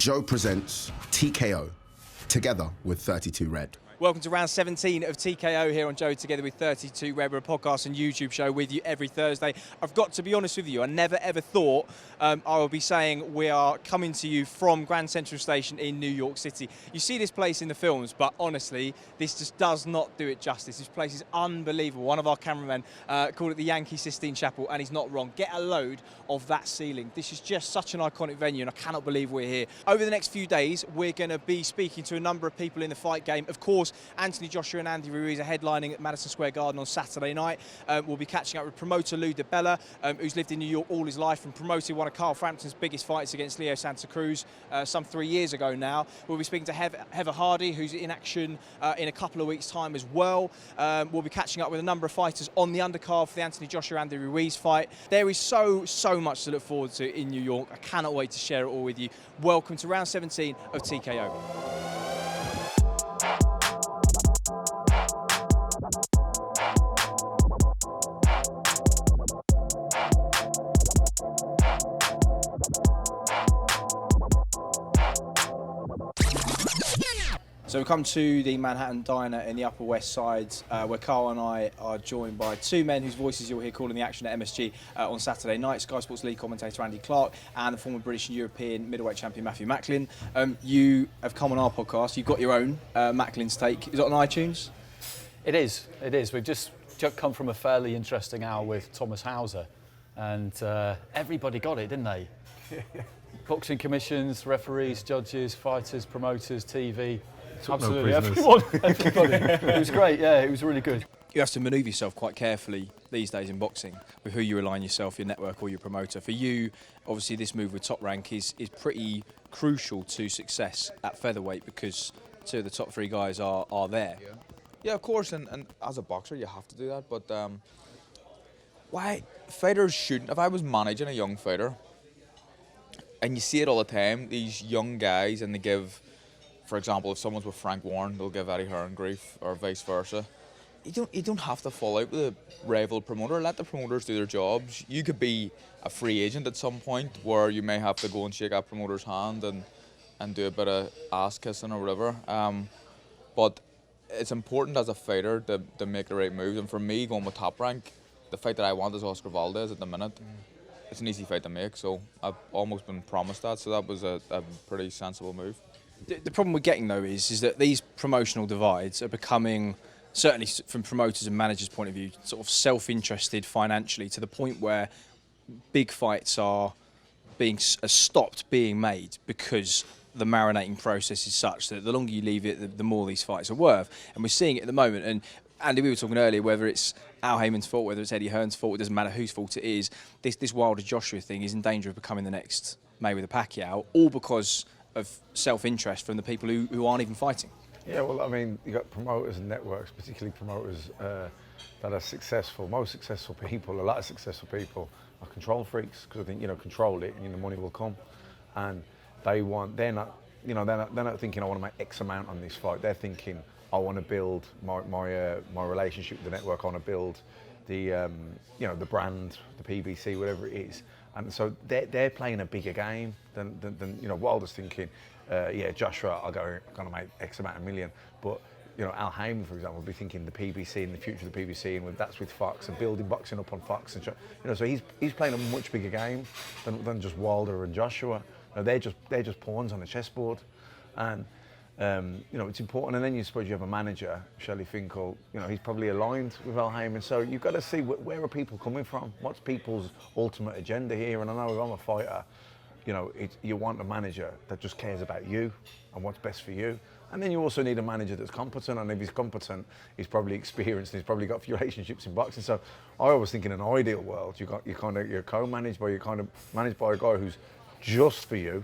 Joe presents TKO, together with 32 Red. Welcome to round 17 of TKO here on Joe Together with 32 Red. We're a podcast and YouTube show with you every Thursday. I've got to be honest with you, I never ever thought I would be saying we are coming to you from Grand Central Station in New York City. You see this place in the films, but honestly, this just does not do it justice. This place is unbelievable. One of our cameramen called it the Yankee Sistine Chapel, and he's not wrong. Get a load of that ceiling. This is just such an iconic venue, and I cannot believe we're here. Over the next few days, we're going to be speaking to a number of people in the fight game. Of course, Anthony Joshua and Andy Ruiz are headlining at Madison Square Garden on Saturday night. We'll be catching up with promoter Lou DiBella, who's lived in New York all his life and promoted one of Carl Frampton's biggest fights against Leo Santa Cruz some 3 years ago now. We'll be speaking to Heather Hardy, who's in action in a couple of weeks' time as well. We'll be catching up with a number of fighters on the undercard for the Anthony Joshua-Andy Ruiz fight. There is so much to look forward to in New York. I cannot wait to share it all with you. Welcome to round 17 of TKO. So we come to the Manhattan Diner in the Upper West Side, where Carl and I are joined by two men whose voices you'll hear calling the action at MSG on Saturday night. Sky Sports League commentator Andy Clarke and the former British and European middleweight champion Matthew Macklin. You have come on our podcast. You've got your own Macklin's Take. Is it on iTunes? It is. We've just come from a fairly interesting hour with Thomas Hauser, and everybody got it, didn't they? Boxing commissions, referees, judges, fighters, promoters, TV. Absolutely, everyone, everybody. It was great, yeah, it was really good. You have to manoeuvre yourself quite carefully these days in boxing with who you align yourself, your network or your promoter. For you, obviously this move with Top Rank is pretty crucial to success at featherweight because two of the top three guys are there. Yeah, of course, and as a boxer you have to do that, but why fighters shouldn't, if I was managing a young fighter, and you see it all the time, these young guys, and they give, for example, if someone's with Frank Warren, they'll give Eddie Hearn grief, or vice versa. You don't have to fall out with a rival promoter. Let the promoters do their jobs. You could be a free agent at some point where you may have to go and shake that promoter's hand and do a bit of ass kissing or whatever. But it's important as a fighter to make the right moves. And for me, going with Top Rank, the fight that I want is Oscar Valdez at the minute. It's an easy fight to make, so I've almost been promised that. So that was a pretty sensible move. The problem we're getting though is that these promotional divides are becoming, certainly from promoters and managers' point of view, sort of self-interested financially to the point where big fights are stopped being made because the marinating process is such that the longer you leave it, the more these fights are worth. And we're seeing it at the moment. And Andy, we were talking earlier, whether it's Al Heyman's fault, whether it's Eddie Hearn's fault, it doesn't matter whose fault it is. This Wilder Joshua thing is in danger of becoming the next Mayweather Pacquiao, all because of self-interest from the people who aren't even fighting. Yeah, well, I mean, you've got promoters and networks, particularly promoters that are successful. Most successful people, a lot of successful people, are control freaks because I think, control it and the money will come. And they're not thinking I want to make X amount on this fight. They're thinking I want to build my relationship with the network. I want to build the the brand, the PBC, whatever it is. And so they're playing a bigger game than Wilder's thinking, Joshua, I'm going to make X amount of million. But Al Heyman, for example, will be thinking the PBC and the future of the PBC, and that's with Fox and building boxing up on Fox, and so he's playing a much bigger game than just Wilder and Joshua. They're just pawns on the chessboard, and it's important. And then you suppose you have a manager, Shelley Finkel. He's probably aligned with Al Heyman. So you've got to see where are people coming from. What's people's ultimate agenda here? And I know if I'm a fighter, you want a manager that just cares about you and what's best for you. And then you also need a manager that's competent. And if he's competent, he's probably experienced and he's probably got a few relationships in boxing. So I always think in an ideal world, you're co-managed, but you're kind of managed by a guy who's just for you,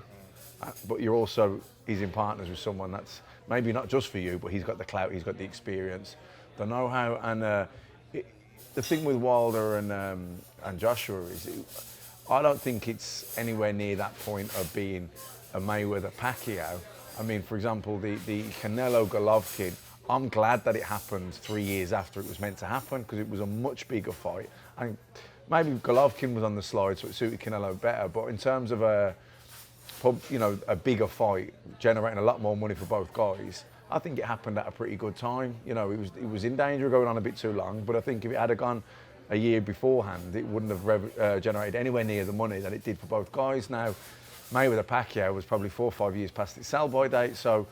but he's in partners with someone that's maybe not just for you, but he's got the clout, he's got the experience, the know-how. And the thing with Wilder and Joshua is, I don't think it's anywhere near that point of being a Mayweather Pacquiao. I mean, for example, the Canelo Golovkin, I'm glad that it happened 3 years after it was meant to happen because it was a much bigger fight. And maybe Golovkin was on the slide, so it suited Canelo better. But in terms of a bigger fight, generating a lot more money for both guys. I think it happened at a pretty good time. You know, it was in danger of going on a bit too long, but I think if it had gone a year beforehand, it wouldn't have generated anywhere near the money that it did for both guys. Now, Mayweather-Pacquiao was probably 4 or 5 years past its sell-by date, so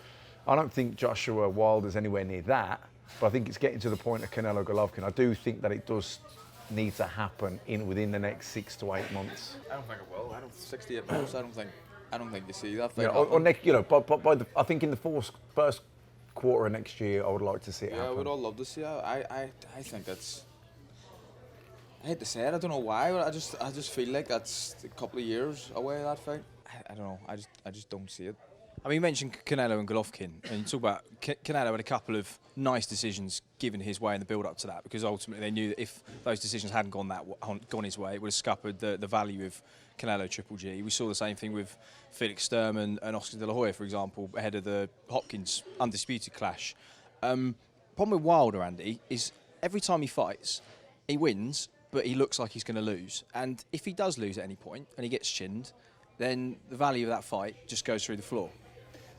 I don't think Joshua Wilder's anywhere near that, but I think it's getting to the point of Canelo-Golovkin. I do think that it does need to happen within the next 6 to 8 months. I don't think it will. 6 to 8 months. I don't think you see that. I think in the first quarter of next year, I would like to see it happen. Yeah, we'd all love to see it. I think that's. I hate to say it. I don't know why, but I just feel like that's a couple of years away. That fight. I don't know. I just don't see it. I mean, you mentioned Canelo and Golovkin, and you talk about Canelo had a couple of nice decisions given his way in the build-up to that, because ultimately they knew that if those decisions hadn't gone his way, it would have scuppered the value of Canelo Triple G. We saw the same thing with Felix Sturm and Oscar De La Hoya, for example, ahead of the Hopkins undisputed clash. Problem with Wilder, Andy, is every time he fights, he wins, but he looks like he's going to lose. And if he does lose at any point and he gets chinned, then the value of that fight just goes through the floor.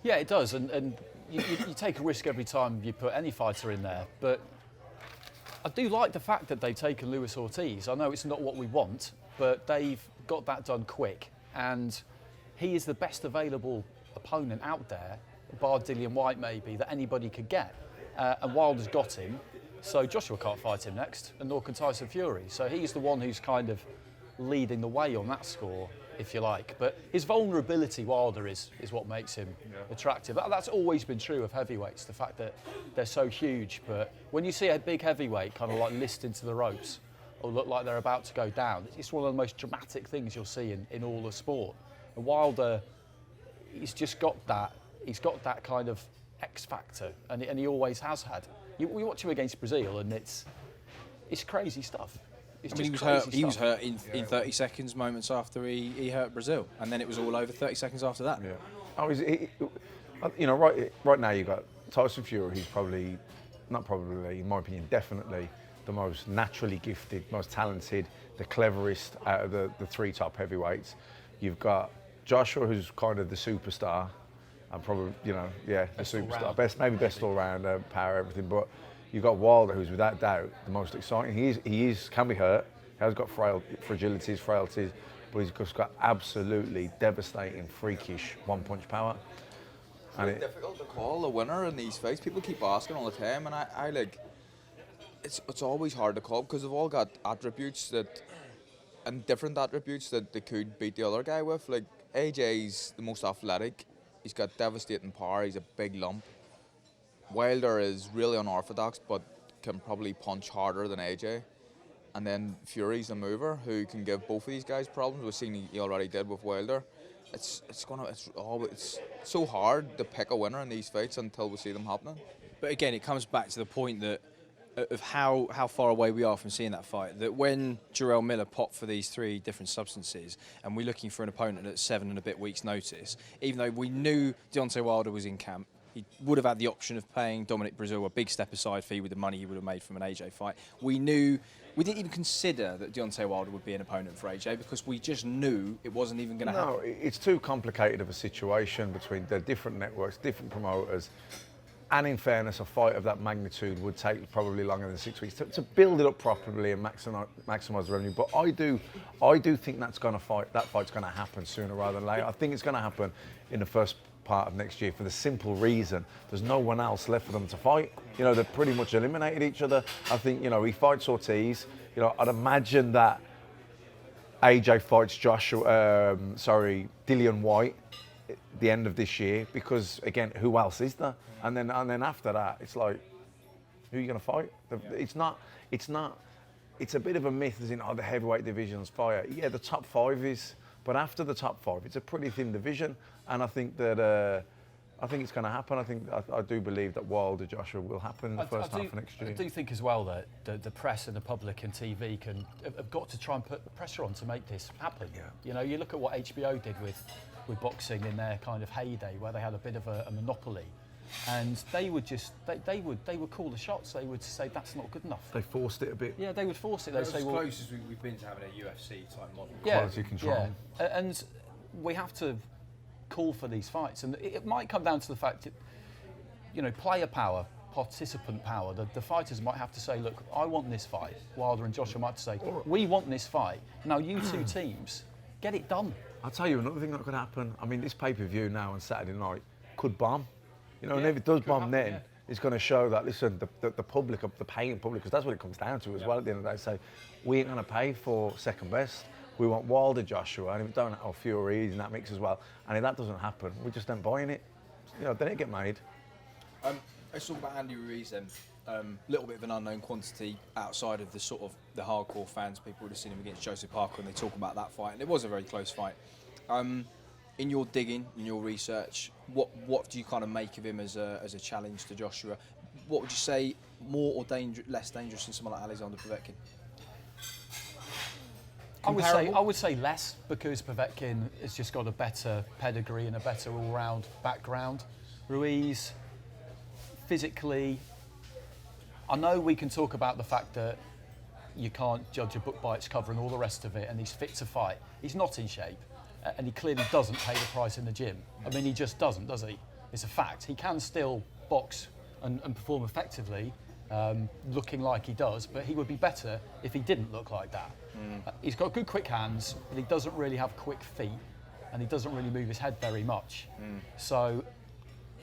Yeah, it does, and you take a risk every time you put any fighter in there, but I do like the fact that they've taken Luis Ortiz. I know it's not what we want, but they've got that done quick, and he is the best available opponent out there, bar Dillian White maybe, that anybody could get, and Wilder's got him, so Joshua can't fight him next, and nor can Tyson Fury, so he's the one who's kind of leading the way on that score, if you like. But his vulnerability, Wilder, is what makes him attractive. That's always been true of heavyweights, the fact that they're so huge. But when you see a big heavyweight kind of like list into the ropes or look like they're about to go down, it's one of the most dramatic things you'll see in all the sport. And Wilder, he's just got that. He's got that kind of X factor, and he always has had. We watch him against Brazil, and it's crazy stuff. I mean, he was hurt in 30 seconds, moments after he hurt Brazil, and then it was all over 30 seconds after that. Yeah. Right now you've got Tyson Fury, who's probably, not probably, in my opinion, definitely the most naturally gifted, most talented, the cleverest out of the three top heavyweights. You've got Joshua, who's kind of the superstar, and probably, the superstar, best all round, power, everything. But you've got Wilder, who's without doubt the most exciting. He can be hurt. He has got fragilities, frailties, but he's just got absolutely devastating, freakish one-punch power. It's difficult to call a winner in these fights. People keep asking all the time, and I like. It's always hard to call because they've all got attributes different attributes that they could beat the other guy with. Like AJ's the most athletic. He's got devastating power. He's a big lump. Wilder is really unorthodox, but can probably punch harder than AJ. And then Fury's a mover who can give both of these guys problems. We've seen he already did with Wilder. It's so hard to pick a winner in these fights until we see them happening. But again, it comes back to the point of how far away we are from seeing that fight. That when Jarrell Miller popped for these 3 different substances, and we're looking for an opponent at 7 and a bit weeks' notice, even though we knew Deontay Wilder was in camp, he would have had the option of paying Dominic Breazeale a big step-aside fee with the money he would have made from an AJ fight. We didn't even consider that Deontay Wilder would be an opponent for AJ because we just knew it wasn't even going to happen. No, it's too complicated of a situation between the different networks, different promoters. And in fairness, a fight of that magnitude would take probably longer than 6 weeks to build it up properly and maximise the revenue. But I do think that fight's going to happen sooner rather than later. I think it's going to happen in the first part of next year for the simple reason there's no one else left for them to fight. They've pretty much eliminated each other. I think, he fights Ortiz. I'd imagine that AJ fights Dillian White at the end of this year because, again, who else is there? And then after that, it's like, who are you going to fight? It's a bit of a myth as in, the heavyweight division's fire. Yeah, the top 5 is, but after the top 5, it's a pretty thin division. And I think that it's going to happen. I do believe that Wilder Joshua will happen in the first half of next year. I do think as well that the press and the public and TV have got to try and put the pressure on to make this happen. Yeah. You look at what HBO did with boxing in their kind of heyday, where they had a bit of a monopoly, and they would call the shots. They would say that's not good enough. They forced it a bit. Yeah, they would force it. That's as close as we've been to having a UFC type model. Quality control. Yeah. And we have to call for these fights, and it might come down to the fact that, you know, player power, participant power. The fighters might have to say, look, I want this fight. Wilder and Joshua might have to say, we want this fight. Now, you two teams, get it done. I'll tell you another thing that could happen. I mean, this pay-per-view now on Saturday night could bomb. You know, and if it does bomb, then it's going to show that, listen, the public, the paying public, because that's what it comes down to as well at the end of the day, say, we ain't going to pay for second best. We want Wilder, Joshua, and if it don't, or Fury in that mix as well. And if that doesn't happen, we just don't buy in it. You know, then it get made. Let's talk about Andy Ruiz then. Little bit of an unknown quantity outside of the sort of the hardcore fans. People would have seen him against Joseph Parker, and they talk about that fight, and it was a very close fight. In your digging, in your research, what do you kind of make of him as a challenge to Joshua? What would you say more or less dangerous than someone like Alexander Povetkin? I would say less, because Povetkin has just got a better pedigree and a better all-round background. Ruiz, physically, I know we can talk about the fact that you can't judge a book by its cover and all the rest of it, and he's fit to fight. He's not in shape, and he clearly doesn't pay the price in the gym. I mean, he just doesn't, does he? It's a fact. He can still box and perform effectively, looking like he does, but he would be better if he didn't look like that. He's got good quick hands, but he doesn't really have quick feet, and he doesn't really move his head very much. So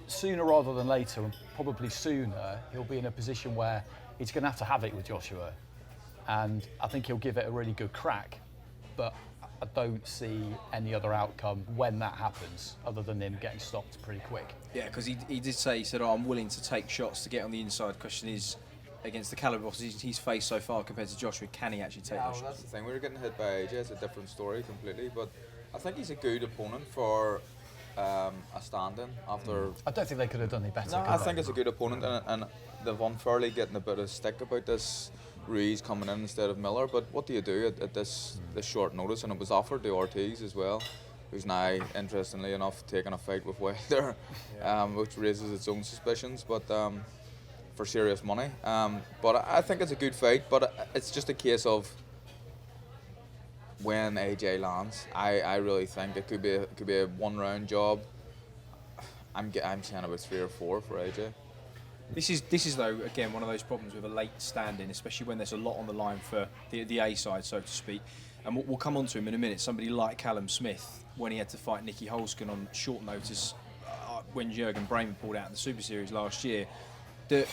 sooner rather than later, and probably sooner, he'll be in a position where he's going to have it with Joshua, and I think he'll give it a really good crack, but I don't see any other outcome when that happens other than him getting stopped pretty quick. Yeah, because he did say, he said, I'm willing to take shots to get on the inside. Question is, against the calibre of he's faced so far compared to Joshua, can he actually take those shots? That's the thing. We were getting hit by AJ. It's a different story completely, but I think he's a good opponent for a stand-in after. I don't think they could have done it better. No, I think it's a good opponent, and they've unfairly getting a bit of stick about this Ruiz coming in instead of Miller. But what do you do at this short notice? And it was offered to Ortiz as well, who's now, interestingly enough, taking a fight with Wilder, which raises its own suspicions, but for serious money. But I think it's a good fight, but it's just a case of when AJ lands. I really think it could be a one-round job. I'm saying about 3 or 4 for AJ. This is though, again, one of those problems with a late stand-in, especially when there's a lot on the line for the A side, so to speak. And we'll come on to him in a minute. Somebody like Callum Smith, when he had to fight Nicky Holzken on short notice, when Jürgen Bremer pulled out in the Super Series last year, that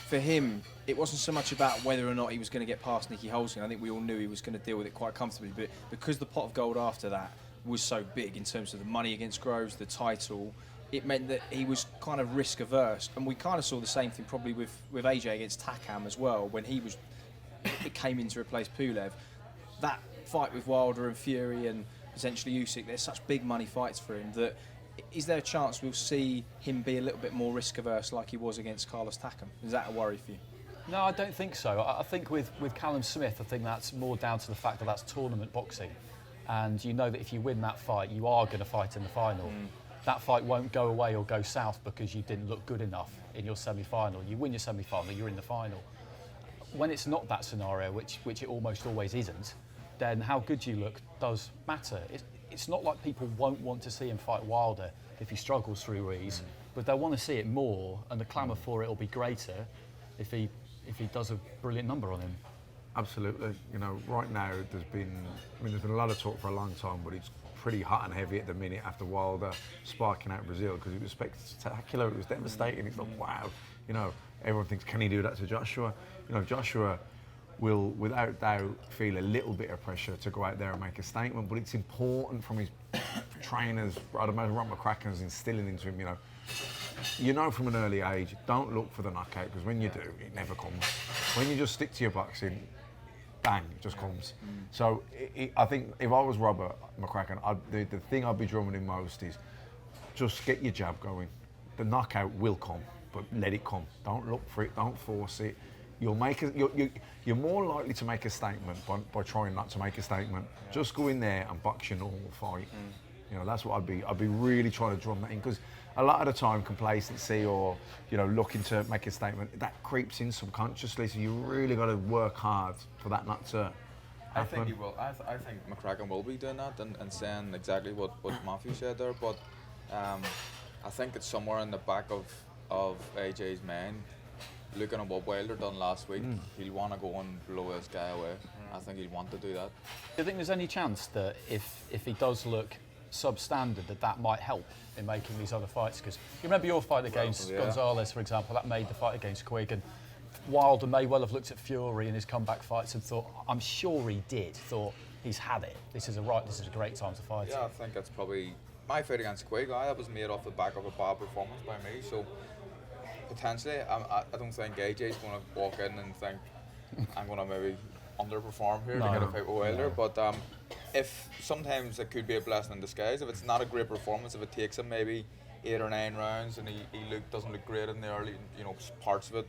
for him, it wasn't so much about whether or not he was going to get past Nicky Holzken. I think we all knew he was going to deal with it quite comfortably, but because the pot of gold after that was so big in terms of the money against Groves, the title, it meant that he was kind of risk averse, and we kind of saw the same thing probably with AJ against Takam as well, when it came in to replace Pulev. That fight with Wilder and Fury and potentially Usyk, there's such big money fights for him that is there a chance we'll see him be a little bit more risk averse like he was against Carlos Takam? Is that a worry for you? No, I don't think so. I think with Callum Smith, I think that's more down to the fact that that's tournament boxing, and you know that if you win that fight, you are going to fight in the final. That fight won't go away or go south because you didn't look good enough in your semi-final. You win your semi-final, you're in the final. When it's not that scenario, which it almost always isn't, then how good you look does matter. It's not like people won't want to see him fight Wilder if he struggles through Ruiz, but they'll want to see it more, and the clamour for it will be greater if he does a brilliant number on him. Absolutely. You know, right now there's been a lot of talk for a long time, but it's pretty hot and heavy at the minute after Wilder sparking out Brazil, because it was spectacular, it was devastating. It's like, wow, you know, everyone thinks, can he do that to Joshua? You know, Joshua will without doubt feel a little bit of pressure to go out there and make a statement, but it's important from his trainers, I'd imagine Rob McCracken's instilling into him, you know from an early age, don't look for the knockout, because when you do, it never comes. When you just stick to your boxing, bang, it just comes. So I think if I was Robert McCracken, the thing I'd be drumming in most is just get your jab going. The knockout will come, but let it come. Don't look for it, don't force it. You're more likely to make a statement by trying not to make a statement. Just go in there and box your normal fight. You know, that's what I'd be really trying to drum that in, because a lot of the time complacency or, you know, looking to make a statement, that creeps in subconsciously, so you really got to work hard for that not to happen. I think he will. I think McCracken will be doing that and saying exactly what Matthew said there, but I think it's somewhere in the back of AJ's mind, looking at what Wilder done last week. He'll want to go and blow this guy away. I think he'll want to do that. Do you think there's any chance that if he does look substandard, that might help in making these other fights? Because you remember your fight against Gonzalez, for example, that made the fight against Quigg, and Wilder may well have looked at Fury in his comeback fights and thought, I'm sure he did, thought he's had it. This is a great time to fight. Yeah, I think that's probably my fight against Quigg. That was made off the back of a bad performance by me. So potentially, I don't think AJ's going to walk in and think I'm going to maybe underperform here to get a fight with Wilder. But if sometimes it could be a blessing in disguise. If it's not a great performance, if it takes him maybe 8 or 9 rounds and he doesn't look great in the early parts of it,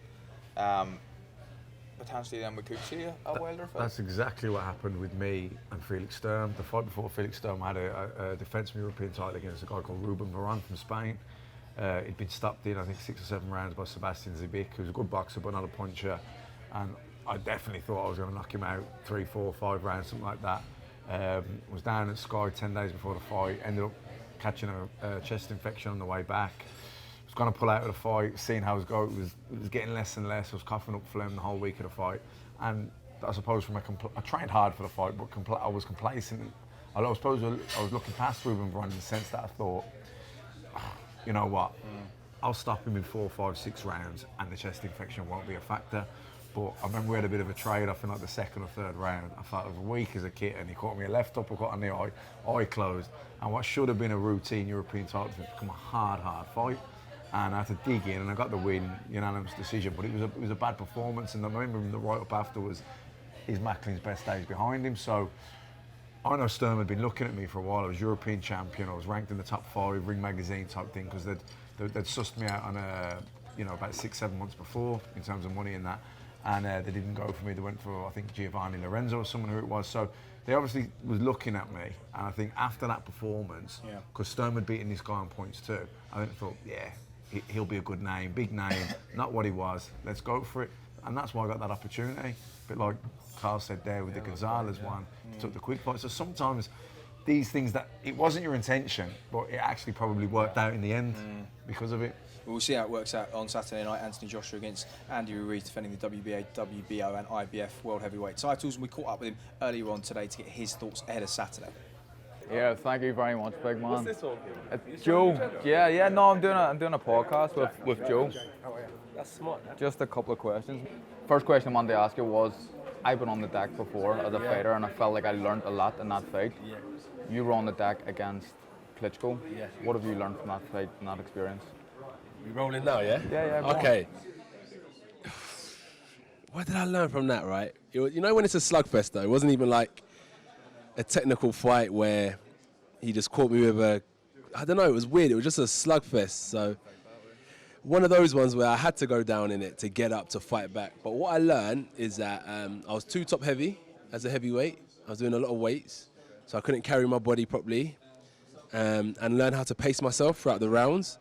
potentially then we could see a Wilder fight. That's exactly what happened with me and Felix Sturm. The fight before Felix Sturm had a defensive European title against a guy called Ruben Varane from Spain. He'd been stopped in, I think, 6 or 7 rounds by Sebastian Zibic, who's a good boxer but not a puncher. And I definitely thought I was going to knock him out 3, 4, 5 rounds, something like that. Was down at Sky 10 days before the fight, ended up catching a chest infection on the way back. Was going to pull out of the fight, seeing how it was getting less and less. I was coughing up phlegm the whole week of the fight. And I suppose I trained hard for the fight, but I was complacent. I suppose I was looking past Ruben Varane in the sense that I thought, you know what, I'll stop him in 4, 5, 6 rounds and the chest infection won't be a factor. But I remember we had a bit of a trade-off in like the 2nd or 3rd round. I felt I was weak as a kitten. He caught me a left uppercut on the eye closed. And what should have been a routine European title has become a hard fight. And I had to dig in and I got the win, unanimous decision. But it was a bad performance. And I remember the write-up afterwards, is Macklin's best days behind him. So I know Sturm had been looking at me for a while. I was European champion. I was ranked in the top 5, Ring Magazine type thing, because they'd sussed me out on about 6, 7 months before in terms of money and that. And they didn't go for me. They went for, I think, Giovanni Lorenzo or someone who it was. So they obviously was looking at me. And I think after that performance, because Sturm had beaten this guy on points too, I thought, he'll be a good name, big name, not what he was. Let's go for it. And that's why I got that opportunity. A bit like Carl said there with the Gonzalez one, took the quick fight. So sometimes these things that it wasn't your intention, but it actually probably worked out in the end because of it. We'll see how it works out on Saturday night. Anthony Joshua against Andy Ruiz, defending the WBA, WBO and IBF World Heavyweight titles. And we caught up with him earlier on today to get his thoughts ahead of Saturday. Yeah, thank you very much, big man. What's this all? Joe. Yeah. No, I'm doing a podcast with Joe. That's smart. Man. Just a couple of questions. First question I wanted to ask you was, I've been on the deck before as a fighter, and I felt like I learned a lot in that fight. Yeah. You were on the deck against Klitschko. Yeah. What have you learned from that fight and that experience? We rolling now, yeah? Yeah. Okay. What did I learn from that, right? You know when it's a slugfest, though? It wasn't even like a technical fight where he just caught me with I don't know, it was weird. It was just a slugfest. So one of those ones where I had to go down in it to get up to fight back. But what I learned is that I was too top heavy as a heavyweight. I was doing a lot of weights, so I couldn't carry my body properly, and learn how to pace myself throughout the rounds.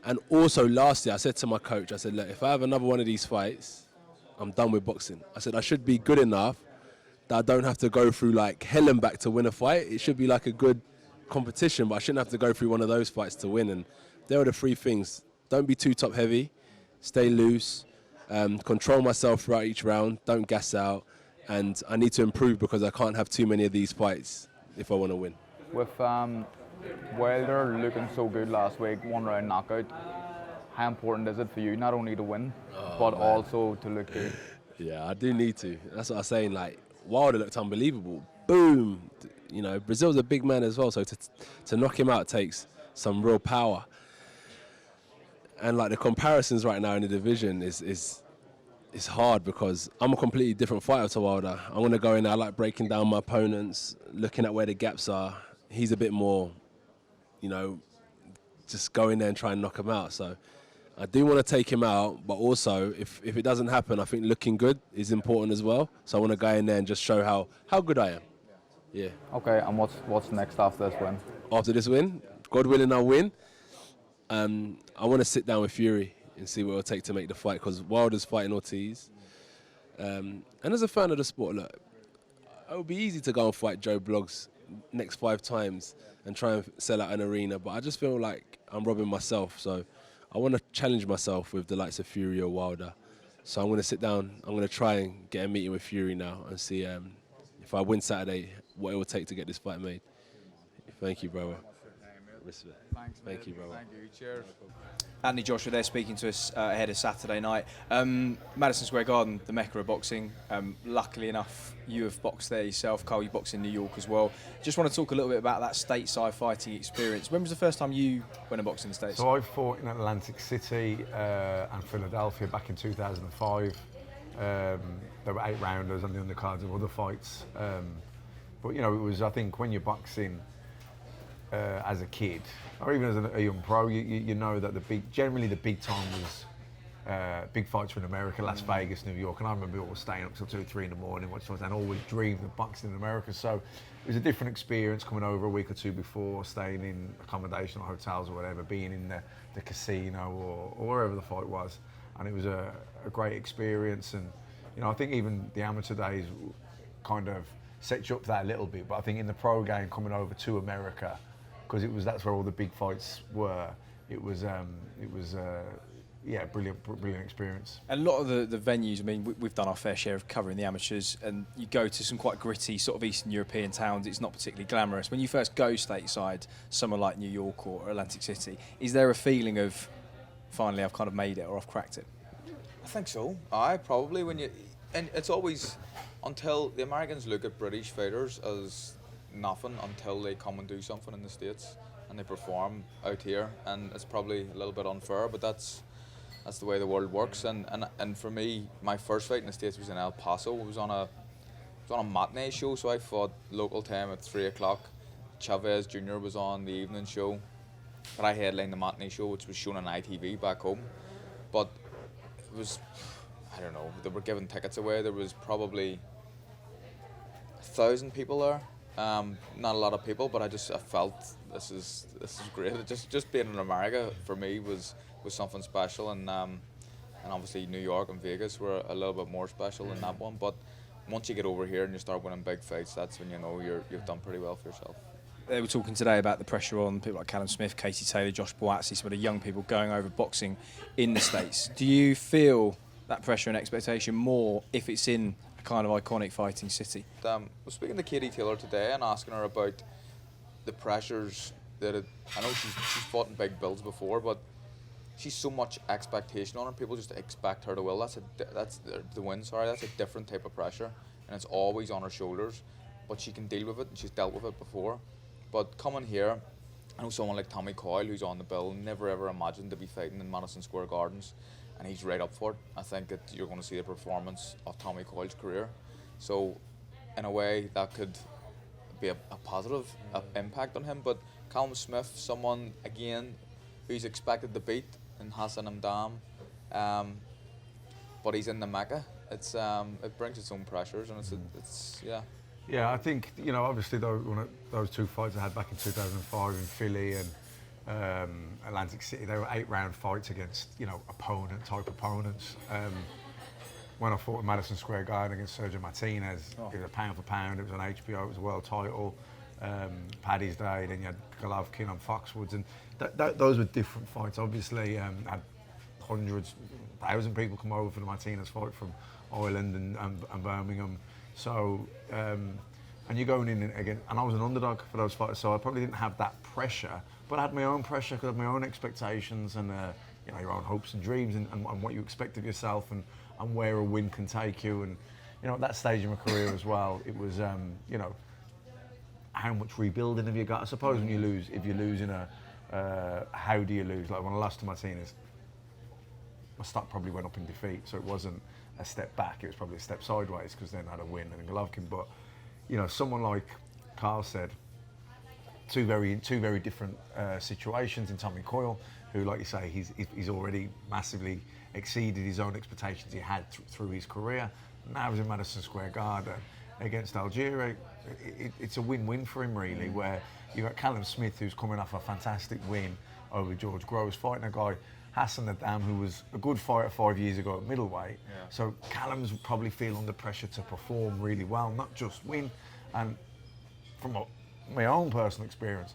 And also, lastly, I said to my coach, I said, look, if I have another one of these fights, I'm done with boxing. I said, I should be good enough that I don't have to go through like hell and back to win a fight. It should be like a good competition, but I shouldn't have to go through one of those fights to win. And there are the 3 things. Don't be too top heavy, stay loose, control myself throughout each round, don't gas out, and I need to improve because I can't have too many of these fights if I want to win. With Wilder looking so good last week, 1 round knockout, how important is it for you not only to win, but also to look good? Yeah, I do need to. That's what I was saying. Like, Wilder looked unbelievable. Boom! You know, Brazil's a big man as well, so to knock him out takes some real power. And like the comparisons right now in the division is hard because I'm a completely different fighter to Wilder. I'm gonna go in there, I like breaking down my opponents, looking at where the gaps are. He's a bit more, just go in there and try and knock him out. So I do want to take him out, but also if it doesn't happen, I think looking good is important as well. So I want to go in there and just show how good I am. Yeah. Okay, and what's next after this win? After this win, God willing, I'll win. I want to sit down with Fury and see what it'll take to make the fight, because Wilder's fighting Ortiz. And as a fan of the sport, look, it would be easy to go and fight Joe Bloggs next 5 times and try and sell out an arena. But I just feel like I'm robbing myself. So I want to challenge myself with the likes of Fury or Wilder. So I'm going to sit down. I'm going to try and get a meeting with Fury now and see if I win Saturday, what it will take to get this fight made. Thank you, brother. Respect. Thanks, Thank you, brother. Thank you. Cheers. Andy, Joshua there speaking to us ahead of Saturday night. Madison Square Garden, the Mecca of boxing. Luckily enough, you have boxed there yourself. Carl, you boxed in New York as well. Just want to talk a little bit about that stateside fighting experience. When was the first time you went and boxed in the States? So I fought in Atlantic City and Philadelphia back in 2005. There were 8 rounders on the undercards of other fights. But it was, I think, when you're boxing as a kid, or even as a young pro, you know that generally the big time was big fights were in America, Las Vegas, New York, and I remember always staying up till 2 or 3 in the morning watching fights and always dreamed of boxing in America. So it was a different experience coming over a week or 2 before, staying in accommodation or hotels or whatever, being in the casino or wherever the fight was, and it was a great experience. And I think even the amateur days kind of set you up for that a little bit, but I think in the pro game coming over to America, because that's where all the big fights were. It was brilliant experience. And a lot of the venues, I mean, we've done our fair share of covering the amateurs, and you go to some quite gritty sort of Eastern European towns. It's not particularly glamorous. When you first go stateside, somewhere like New York or Atlantic City, is there a feeling of finally I've kind of made it or I've cracked it? I think so. Probably and it's always until the Americans look at British fighters as nothing until they come and do something in the States and they perform out here, and it's probably a little bit unfair, but that's the way the world works. And for me, my first fight in the States was in El Paso. It was on a matinee show, so I fought local time at 3 o'clock. Chavez Jr. was on the evening show, but I headlined the matinee show, which was shown on ITV back home. But it was, I don't know, they were giving tickets away. There was probably 1,000 people there. Not a lot of people, but I felt this is great. Just being in America for me was something special, and obviously New York and Vegas were a little bit more special in that one. But once you get over here and you start winning big fights, that's when you know you've done pretty well for yourself. They were talking today about the pressure on people like Callum Smith, Katie Taylor, Josh Buatsi, some of the young people going over boxing in the States. Do you feel that pressure and expectation more if it's in a kind of iconic fighting city? I was speaking to Katie Taylor today and asking her about the pressures that I know she's fought in big bills before, but she's so much expectation on her. People just expect her to win. That's a different type of pressure, and it's always on her shoulders. But she can deal with it, and she's dealt with it before. But coming here, I know someone like Tommy Coyle, who's on the bill, never ever imagined to be fighting in Madison Square Gardens, and he's right up for it. I think that you're going to see the performance of Tommy Coyle's career. So, in a way, that could be a positive impact on him. But Callum Smith, someone again who's expected to beat in Hassan and Dam, but he's in the Mecca. It brings its own pressures, and it's. Yeah, I think, obviously those 2 fights I had back in 2005 in Philly and Atlantic City, they were 8-round fights against, type opponents. When I fought in Madison Square Garden against Sergio Martinez, it was a pound for pound, it was on HBO, it was a world title. Paddy's Day, then you had Golovkin on Foxwoods, and those were different fights. Obviously, had hundreds, 1,000 people come over for the Martinez fight from Ireland and Birmingham. So, and you're going in again, and I was an underdog for those fights, so I probably didn't have that pressure, but I had my own pressure because I had my own expectations and your own hopes and dreams and what you expect of yourself and where a win can take you. And at that stage of my career as well, it was how much rebuilding have you got? I suppose if you lose in how do you lose? Like when I lost to Martinez, my stock probably went up in defeat, so it wasn't a step back, it was probably a step sideways because then I had a win and Golovkin. But someone like Carl said, two very different situations in Tommy Coyle, who, like you say, he's already massively exceeded his own expectations he had through his career. Now he's in Madison Square Garden against Algieri. It's a win-win for him, really, where you've got Callum Smith, who's coming off a fantastic win over George Groves, fighting a guy, Hassan, who was a good fighter 5 years ago at middleweight. Yeah. So Callum's probably feel under pressure to perform really well, not just win. And from my own personal experience,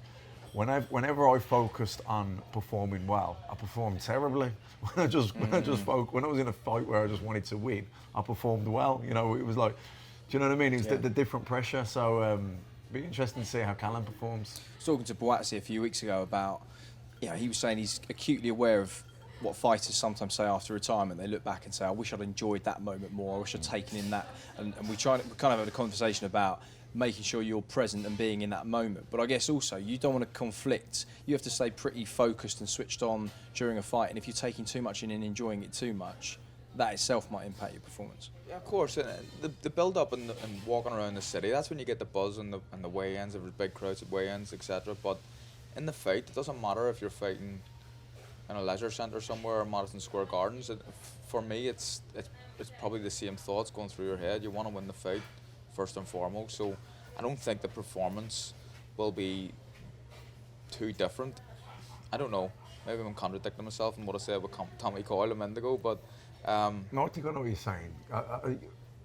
whenever I focused on performing well, I performed terribly. When I was in a fight where I just wanted to win, I performed well. You know, it was like, do you know what I mean? It's the different pressure. So be interesting to see how Callum performs. I was talking to Buatsi a few weeks ago about, he was saying he's acutely aware of what fighters sometimes say after retirement. They look back and say, I wish I'd enjoyed that moment more. I wish I'd taken in that. And we kind of had a conversation about making sure you're present and being in that moment. But I guess also you don't want to conflict. You have to stay pretty focused and switched on during a fight. And if you're taking too much in and enjoying it too much, that itself might impact your performance. Yeah, of course. And the build-up and walking around the city, that's when you get the buzz and the weigh-ins, there's big crowds at weigh-ins, etc. But in the fight, it doesn't matter if you're fighting in a leisure centre somewhere or Madison Square Gardens. For me, it's probably the same thoughts going through your head. You want to win the fight first and foremost. So I don't think the performance will be too different. I don't know. Maybe I'm contradicting myself in what I said with Tommy Coyle a minute ago, but no, I think I know what you're saying.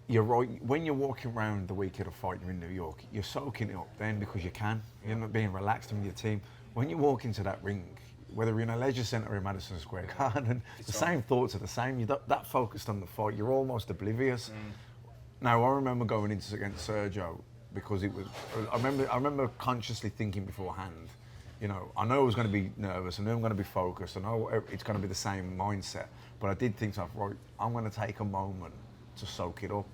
You're right. When you're walking around the week of a fight, you're in New York, you're soaking it up then because you can. You're not being relaxed with your team. When you walk into that ring, whether you're in a leisure centre or in Madison Square Garden, the same thoughts are the same. You're that focused on the fight, you're almost oblivious. Now, I remember going into against Sergio because it was. I remember consciously thinking beforehand. You know, I know I was going to be nervous. I know I'm going to be focused. I know it's going to be the same mindset. But I did think to myself, right, I'm going to take a moment to soak it up.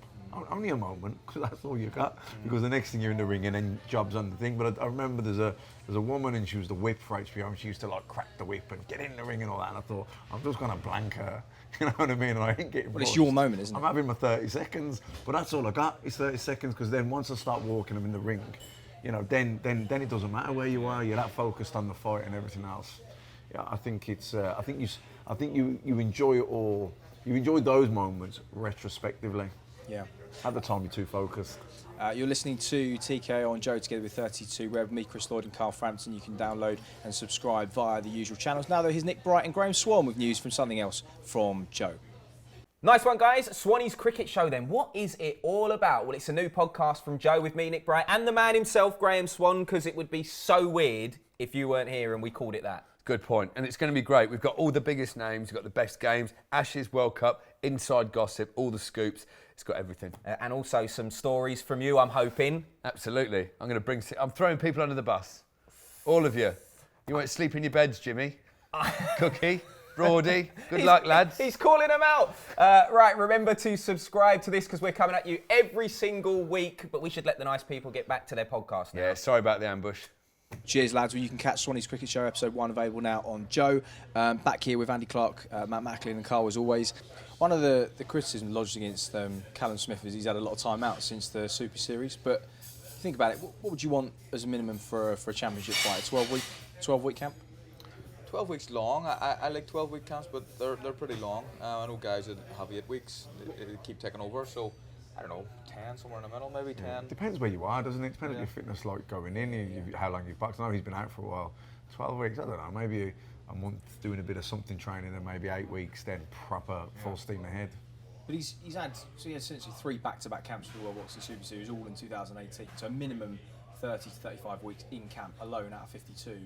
Only a moment, because that's all you got. Because the next thing you're in the ring and then job's on the thing. But I remember there's a woman and she was the whip for HBO and she used to like crack the whip and get in the ring and all that. And I thought, I'm just going to blank her. You know what I mean? And I ain't getting Well, it's your moment, isn't it? I'm having my 30 seconds, but that's all I got. It's 30 seconds because then once I start walking, I'm in the ring. You know, then it doesn't matter where you are. You're that focused on the fight and everything else. Yeah, I think it's. I think you enjoy it all. You enjoy those moments retrospectively. Yeah. At the time, you're too focused. You're listening to TKO on Joe together with 32 Red, me, Chris Lloyd and Carl Frampton. You can download and subscribe via the usual channels. Now, though, here's Nick Bright and Graham Swan with news from something else from Joe. Nice one, guys. Swanee's Cricket Show, then. What is it all about? Well, it's a new podcast from Joe with me, Nick Bright, and the man himself, Graham Swan, because it would be so weird if you weren't here and we called it that. Good point. And it's going to be great. We've got all the biggest names. We've got the best games, Ashes, World Cup, inside gossip, all the scoops. It's got everything. And also some stories from you, I'm hoping. Absolutely. I'm throwing people under the bus. All of you. You won't sleep in your beds, Jimmy. Cookie. Broady, good luck, lads. He's calling them out. Right, remember to subscribe to this because we're coming at you every single week, but we should let the nice people get back to their podcast now. Yeah, sorry about the ambush. Cheers, lads. Well, you can catch Swanee's Cricket Show, episode 1, available now on Joe. Back here with Andy Clarke, Matt Macklin and Carl, as always. One of the criticisms lodged against Callum Smith is he's had a lot of time out since the Super Series, but think about it, what would you want as a minimum for a championship fight? A 12-week camp? 12 weeks long. I like 12-week camps, but they're pretty long. I know guys that have 8 weeks, they keep taking over, so I don't know, 10, somewhere in the middle, maybe 10. Depends where you are, doesn't it? Depends on your fitness like going in, how long you've boxed. I know he's been out for a while. 12 weeks, I don't know, maybe a month doing a bit of something training and maybe 8 weeks, then proper full steam ahead. But he had essentially 3 back-to-back camps for the World Boxing Super Series, all in 2018. So a minimum 30 to 35 weeks in camp alone out of 52.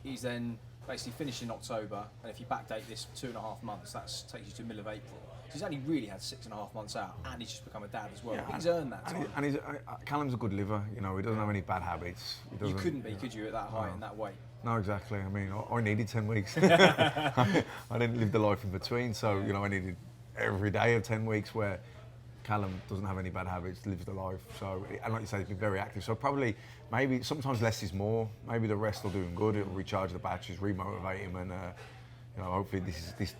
He's then basically finished in October, and if you backdate this 2.5 months, that takes you to the middle of April. So he's only really had 6.5 months out, and he's just become a dad as well. Yeah, he's earned that time. And Callum's a good liver, you know, he doesn't have any bad habits. You couldn't be, could you, at that height and that weight? No, exactly. I mean, I needed 10 weeks. I didn't live the life in between, so, you know, I needed every day of 10 weeks where Callum doesn't have any bad habits, lives the life. So, and like you say, he's been very active. So probably, maybe sometimes less is more. Maybe the rest will do him good. It'll recharge the batteries, remotivate him, and you know, hopefully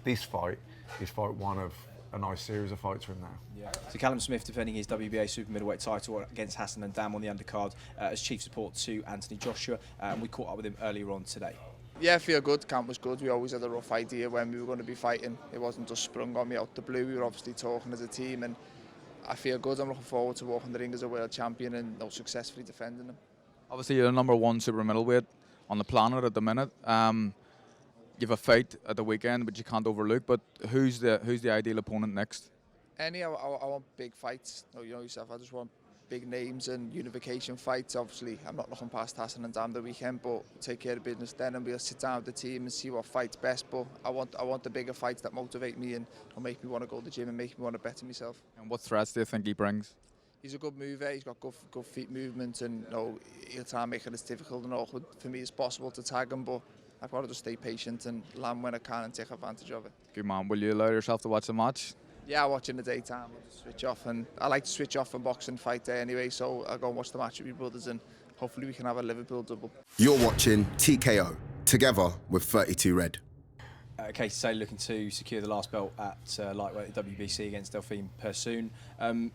this fight is fight one of a nice series of fights for him now. Yeah. So Callum Smith defending his WBA super middleweight title against Hassan and Dam on the undercard as chief support to Anthony Joshua, and we caught up with him earlier on today. Yeah, I feel good. Camp was good. We always had a rough idea when we were going to be fighting. It wasn't just sprung on me out the blue. We were obviously talking as a team, and I feel good. I'm looking forward to walking the ring as a world champion and successfully defending them. Obviously, you're the #1 super middleweight on the planet at the minute. You have a fight at the weekend, which you can't overlook. But who's the ideal opponent next? I want big fights. You know yourself. I just want big names and unification fights. Obviously, I'm not looking past Hassan and Dam the weekend, but take care of business then, and we'll sit down with the team and see what fights best. But I want the bigger fights that motivate me and will make me want to go to the gym and make me want to better myself. And what threats do you think he brings? He's a good mover. He's got good feet movement, and he'll try and make it as difficult and awkward for me as possible to tag him. But I've got to just stay patient and land when I can and take advantage of it. Good man. Will you allow yourself to watch the match? Yeah, I watch in the daytime. I'll just switch off, and I like to switch off from boxing fight day anyway, so I'll go and watch the match with my brothers, and hopefully we can have a Liverpool double. You're watching TKO, together with 32 Red. Katie Taylor looking to secure the last belt at lightweight at WBC against Delfine Persoon.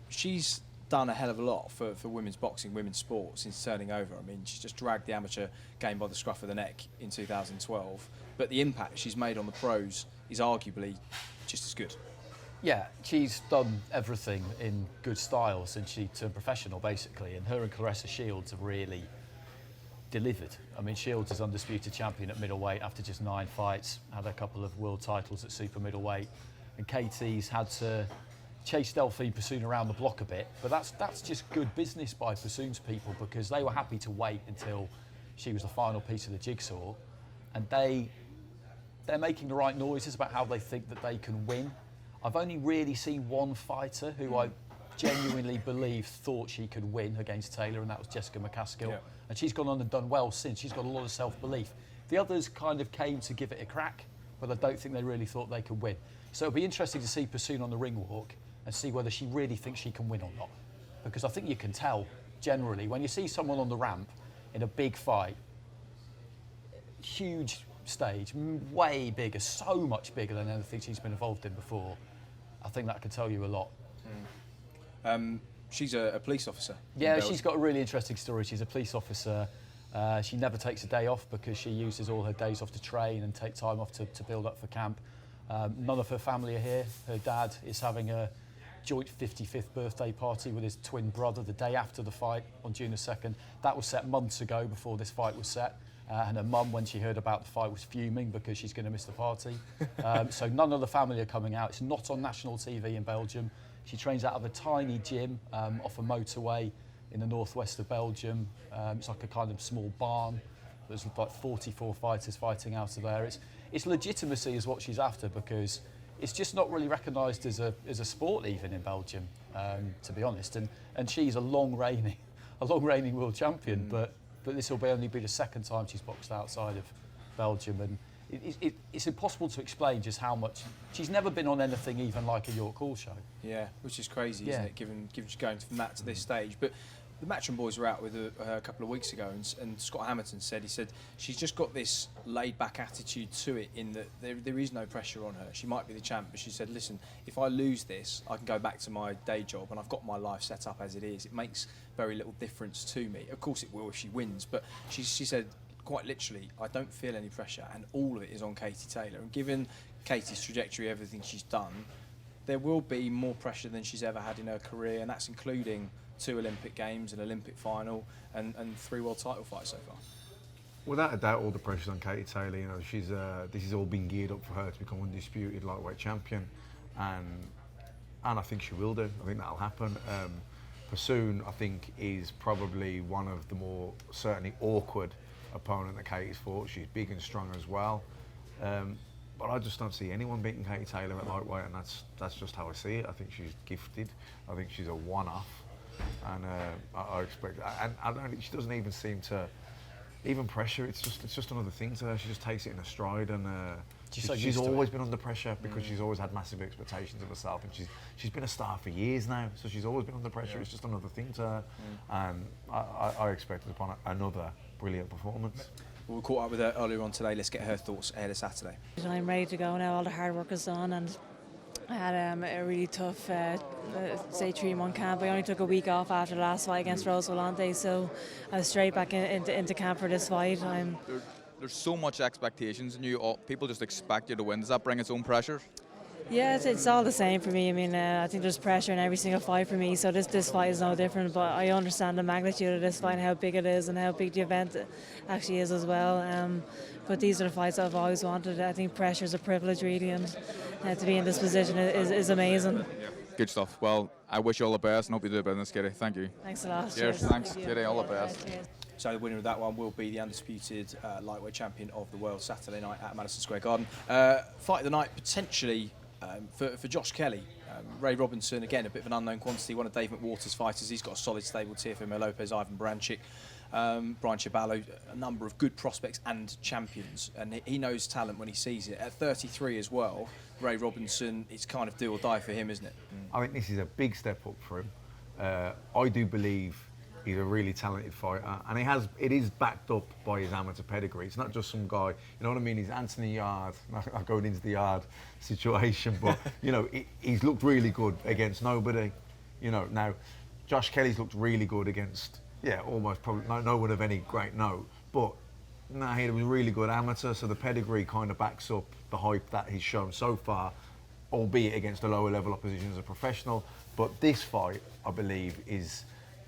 She's done a hell of a lot for women's boxing, women's sport since turning over. I mean, she's just dragged the amateur game by the scruff of the neck in 2012, but the impact she's made on the pros is arguably just as good. Yeah, she's done everything in good style since she turned professional, basically, and her and Claressa Shields have really delivered. I mean, Shields is undisputed champion at middleweight after just 9 fights, had a couple of world titles at super middleweight, and Katie's had to chase Delfine Persoon around the block a bit, but that's just good business by Persoon's people, because they were happy to wait until she was the final piece of the jigsaw, and they're making the right noises about how they think that they can win. I've only really seen one fighter who I genuinely believe thought she could win against Taylor, and that was Jessica McCaskill. Yeah. And she's gone on and done well since. She's got a lot of self-belief. The others kind of came to give it a crack, but I don't think they really thought they could win. So it'll be interesting to see Persoon on the ring walk and see whether she really thinks she can win or not. Because I think you can tell, generally, when you see someone on the ramp in a big fight, huge stage, way bigger, so much bigger than anything she's been involved in before, I think that could tell you a lot. She's a police officer. Yeah, she's got a really interesting story. She's a police officer. She never takes a day off because she uses all her days off to train and take time off to build up for camp. None of her family are here. Her dad is having a joint 55th birthday party with his twin brother the day after the fight on June the 2nd. That was set months ago before this fight was set. And her mum, when she heard about the fight, was fuming because she's going to miss the party. So none of the family are coming out. It's not on national TV in Belgium. She trains out of a tiny gym off a motorway in the northwest of Belgium. It's like a kind of small barn. There's like 44 fighters fighting out of there. It's legitimacy is what she's after, because it's just not really recognised as a sport even in Belgium, to be honest. And she's a long reigning world champion, but this will only be the second time she's boxed outside of Belgium, and it's impossible to explain just how much. She's never been on anything even like a York Hall show. Yeah, which is crazy, isn't it, given she's going from that to this stage. But the Matchroom boys were out with her a couple of weeks ago, and Scott Hamilton said she's just got this laid-back attitude to it, in that there is no pressure on her. She might be the champ, but she said, listen, if I lose this, I can go back to my day job, and I've got my life set up as it is. It makes very little difference to me. Of course it will if she wins, but she said, quite literally, I don't feel any pressure, and all of it is on Katie Taylor. And given Katie's trajectory, everything she's done, there will be more pressure than she's ever had in her career, and that's including 2 Olympic Games, an Olympic final, and 3 world title fights so far. Without a doubt, all the pressure's on Katie Taylor. You know, she's this has all been geared up for her to become undisputed lightweight champion, and I think she will do. I think that'll happen. Persoon, I think, is probably one of the more certainly awkward opponent that Katie's fought. She's big and strong as well, but I just don't see anyone beating Katie Taylor at lightweight, and that's just how I see it. I think she's gifted. I think she's a one-off, and I expect. And I don't. She doesn't even seem to even pressure. It's just another thing to her. She just takes it in a stride, and she's always been under pressure because she's always had massive expectations of herself, and she's been a star for years now. So she's always been under pressure. Yeah. It's just another thing to her, and I expected upon another brilliant performance. Well, we caught up with her earlier on today. Let's get her thoughts ahead of Saturday. I'm ready to go now. All the hard work is done, and I had a really tough, say 3-month camp. I only took a week off after the last fight against Rose Volante, so I was straight back into camp for this fight. There's so much expectations, and people just expect you to win. Does that bring its own pressure? Yeah, it's all the same for me. I mean, I think there's pressure in every single fight for me, so this fight is no different, but I understand the magnitude of this fight and how big it is and how big the event actually is as well. But these are the fights I've always wanted. I think pressure is a privilege, really, and to be in this position is amazing. Good stuff. Well, I wish you all the best and hope you do the business, Katie. Thank you. Thanks a lot. Cheers. Thanks, Katie. All the best. Cheers. So the winner of that one will be the undisputed lightweight champion of the world Saturday night at Madison Square Garden. Fight of the night potentially for Josh Kelly. Ray Robinson, again, a bit of an unknown quantity, one of Dave McWater's fighters. He's got a solid stable, Teofimo Lopez, Ivan Branchik, Brian Chaballo, a number of good prospects and champions. And he knows talent when he sees it. At 33 as well, Ray Robinson, it's kind of do or die for him, isn't it? I think this is a big step up for him. I do believe he's a really talented fighter, and it is backed up by his amateur pedigree. It's not just some guy, you know what I mean? He's Anthony Yard, not going into the Yard situation, but you know, he's looked really good against nobody. You know, now Josh Kelly's looked really good against, almost probably no one of any great note, but no, he was a really good amateur, so the pedigree kind of backs up the hype that he's shown so far, albeit against a lower level opposition as a professional. But this fight, I believe, is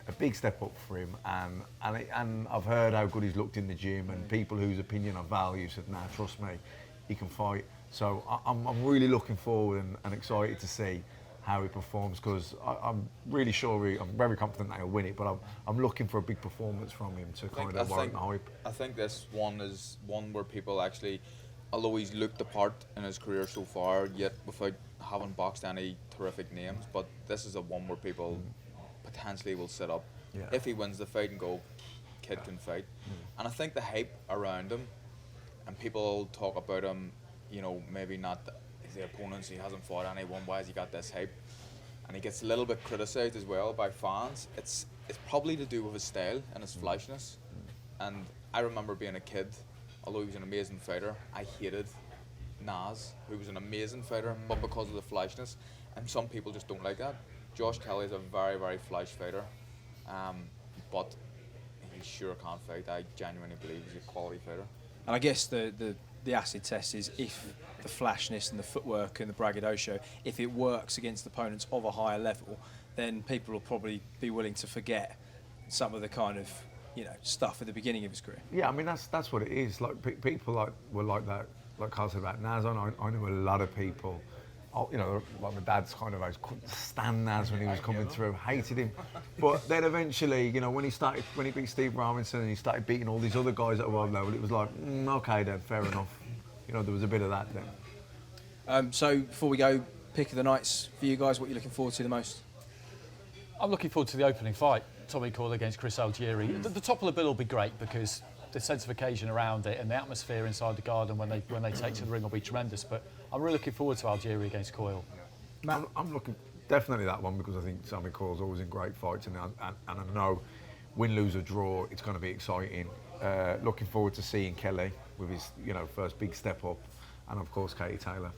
a big step up for him, and I've heard how good he's looked in the gym, and people whose opinion I value said, "Nah, trust me, he can fight." So I'm really looking forward and excited to see how he performs, because I'm really sure I'm very confident that he'll win it, but I'm looking for a big performance from him to kind of warrant the hype. I think this one is one where people actually, although he's looked the part in his career so far, yet without having boxed any terrific names, but this is a one where people potentially will sit up if he wins the fight and go, kid can fight. And I think the hype around him, and people talk about him, you know, maybe not the opponents, he hasn't fought anyone, why has he got this hype? And he gets a little bit criticised as well by fans. It's probably to do with his style and his flashness. And I remember being a kid, although he was an amazing fighter, I hated Naz, who was an amazing fighter, but because of the flashness, and some people just don't like that. Josh Kelly is a very, very flash fighter, but he sure can't fight. I genuinely believe he's a quality fighter. And I guess the acid test is if the flashness and the footwork and the braggadocio, if it works against opponents of a higher level, then people will probably be willing to forget some of the kind of, you know, stuff at the beginning of his career. Yeah, I mean that's what it is. Like people were like that, like Carl said about Naz. I knew a lot of people. You know, like my dad's kind of age, couldn't stand Naz when he was coming through, hated him. But then eventually, you know, when he beat Steve Robinson and he started beating all these other guys at a world level, it was like, okay then, fair enough. You know, there was a bit of that then. So before we go, pick of the nights for you guys, what are you looking forward to the most? I'm looking forward to the opening fight, Tommy Coyle against Chris Algieri. The top of the bill will be great because the sense of occasion around it and the atmosphere inside the garden when they take to the ring will be tremendous. But I'm really looking forward to Algieri against Coyle. I'm looking definitely that one because I think Tommy Coyle's always in great fights, and I know win, lose or draw, it's going to be exciting. Looking forward to seeing Kelly with his first big step up, and of course Katie Taylor.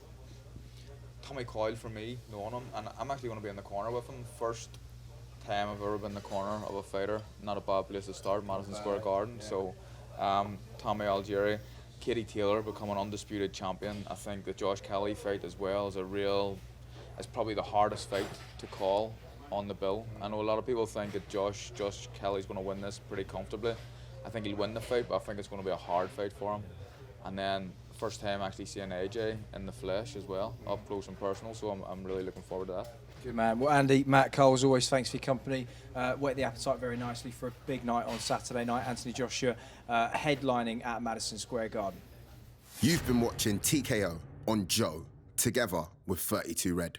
Tommy Coyle for me, knowing him, and I'm actually going to be in the corner with him. First time I've ever been in the corner of a fighter. Not a bad place to start, Madison Square Garden. So Tommy Algieri, Katie Taylor becoming undisputed champion. I think the Josh Kelly fight as well is it's probably the hardest fight to call on the bill. I know a lot of people think that Josh Kelly's going to win this pretty comfortably. I think he'll win the fight, but I think it's going to be a hard fight for him. And then first time actually seeing AJ in the flesh as well, up close and personal, so I'm really looking forward to that. Good man. Well, Andy, Matt, Cole, as always, thanks for your company. Whet the appetite very nicely for a big night on Saturday night. Anthony Joshua headlining at Madison Square Garden. You've been watching TKO on Joe, together with 32 Red.